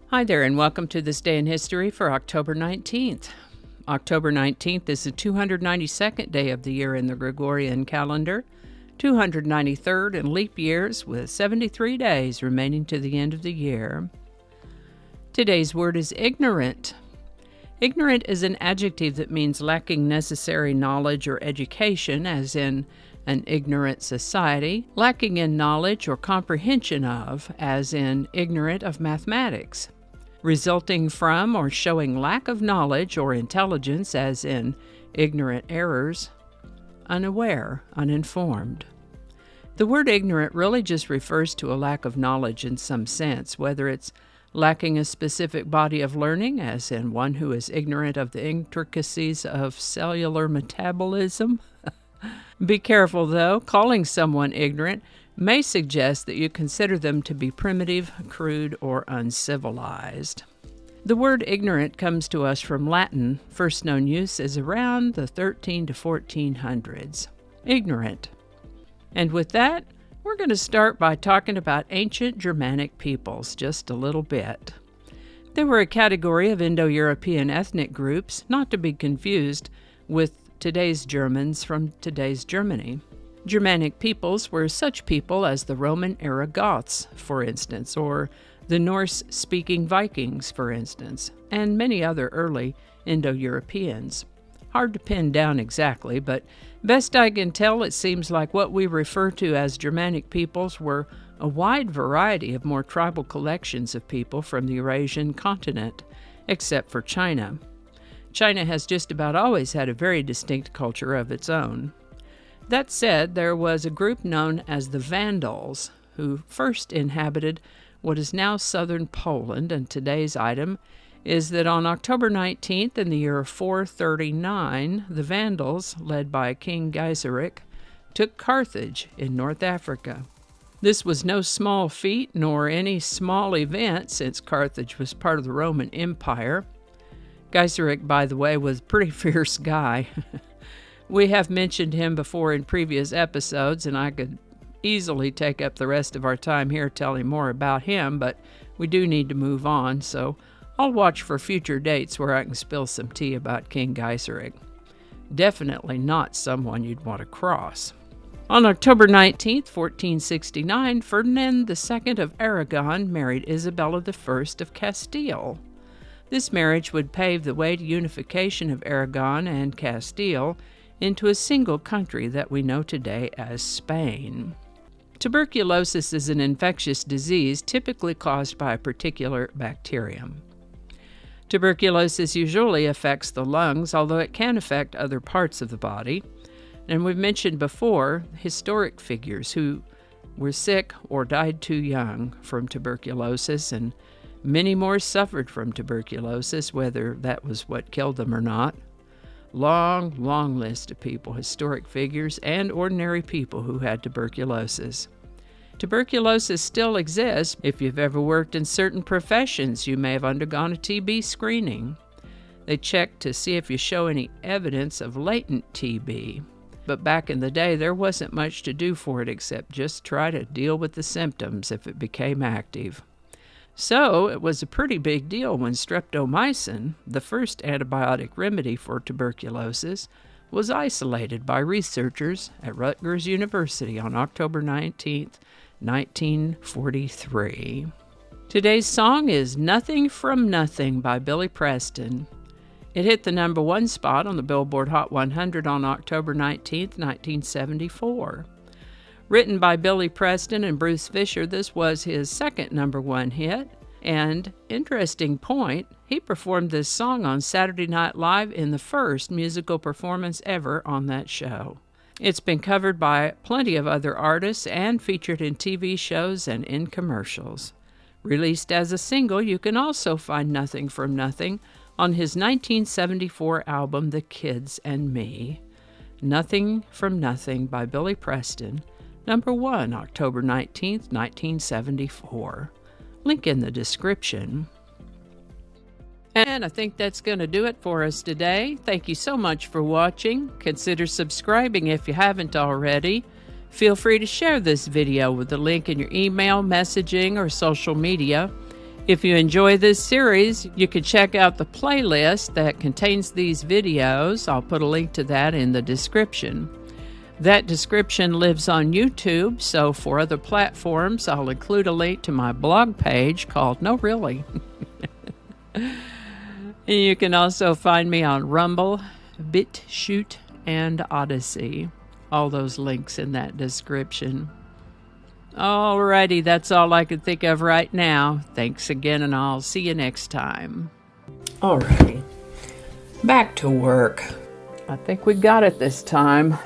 Hi there, and welcome to This Day in History for October 19th. October 19th is the 292nd day of the year in the Gregorian calendar, 293rd in leap years, with 73 days remaining to the end of the year. Today's word is ignorant. Ignorant is an adjective that means lacking necessary knowledge or education, as in an ignorant society, lacking in knowledge or comprehension of, as in ignorant of mathematics, resulting from or showing lack of knowledge or intelligence, as in ignorant errors, unaware, uninformed. The word ignorant really just refers to a lack of knowledge in some sense, whether it's lacking a specific body of learning, as in one who is ignorant of the intricacies of cellular metabolism. Be careful, though. Calling someone ignorant may suggest that you consider them to be primitive, crude, or uncivilized. The word ignorant comes to us from Latin. First known use is around the 13 to 1400s. Ignorant. And with that, we're going to start by talking about ancient Germanic peoples just a little bit. They were a category of Indo-European ethnic groups, not to be confused with today's Germans from today's Germany. Germanic peoples were such people as the Roman-era Goths, for instance, or the Norse-speaking Vikings, for instance, and many other early Indo-Europeans. Hard to pin down exactly, but best I can tell, it seems like what we refer to as Germanic peoples were a wide variety of more tribal collections of people from the Eurasian continent, except for China. China has just about always had a very distinct culture of its own. That said, there was a group known as the Vandals, who first inhabited what is now southern Poland, and today's item is that on October 19th in the year 439, the Vandals, led by King Gaiseric, took Carthage in North Africa. This was no small feat nor any small event, since Carthage was part of the Roman Empire. Gaiseric, by the way, was a pretty fierce guy. We have mentioned him before in previous episodes, and I could easily take up the rest of our time here telling more about him, but we do need to move on, so I'll watch for future dates where I can spill some tea about King Gaiseric. Definitely not someone you'd want to cross. On October 19th, 1469, Ferdinand II of Aragon married Isabella I of Castile. This marriage would pave the way to unification of Aragon and Castile into a single country that we know today as Spain. Tuberculosis is an infectious disease typically caused by a particular bacterium. Tuberculosis usually affects the lungs, although it can affect other parts of the body. And we've mentioned before historic figures who were sick or died too young from tuberculosis, and many more suffered from tuberculosis, whether that was what killed them or not. Long list of people, historic figures, and ordinary people who had tuberculosis. Tuberculosis still exists. If you've ever worked in certain professions, you may have undergone a TB screening. They check to see if you show any evidence of latent TB. But back in the day, there wasn't much to do for it except just try to deal with the symptoms if it became active. So it was a pretty big deal when streptomycin, the first antibiotic remedy for tuberculosis, was isolated by researchers at Rutgers University on October 19, 1943. Today's song is Nothing from Nothing by Billy Preston. It hit the number 1 spot on the Billboard Hot 100 on October 19, 1974. Written by Billy Preston and Bruce Fisher, this was his second number 1 hit. And, interesting point, he performed this song on Saturday Night Live in the first musical performance ever on that show. It's been covered by plenty of other artists and featured in TV shows and in commercials. Released as a single, you can also find Nothing from Nothing on his 1974 album The Kids and Me. Nothing from Nothing by Billy Preston, number 1, October 19, 1974. Link in the description. And I think that's going to do it for us today. Thank you so much for watching. Consider subscribing if you haven't already. Feel free to share this video with the link in your email, messaging, or social media. If you enjoy this series, you can check out the playlist that contains these videos. I'll put a link to that in the description. That description lives on YouTube, so for other platforms, I'll include a link to my blog page called No Really. You can also find me on Rumble, BitChute, and Odyssey. All those links in that description. Alrighty, that's all I can think of right now. Thanks again, and I'll see you next time. Alrighty, back to work. I think we got it this time.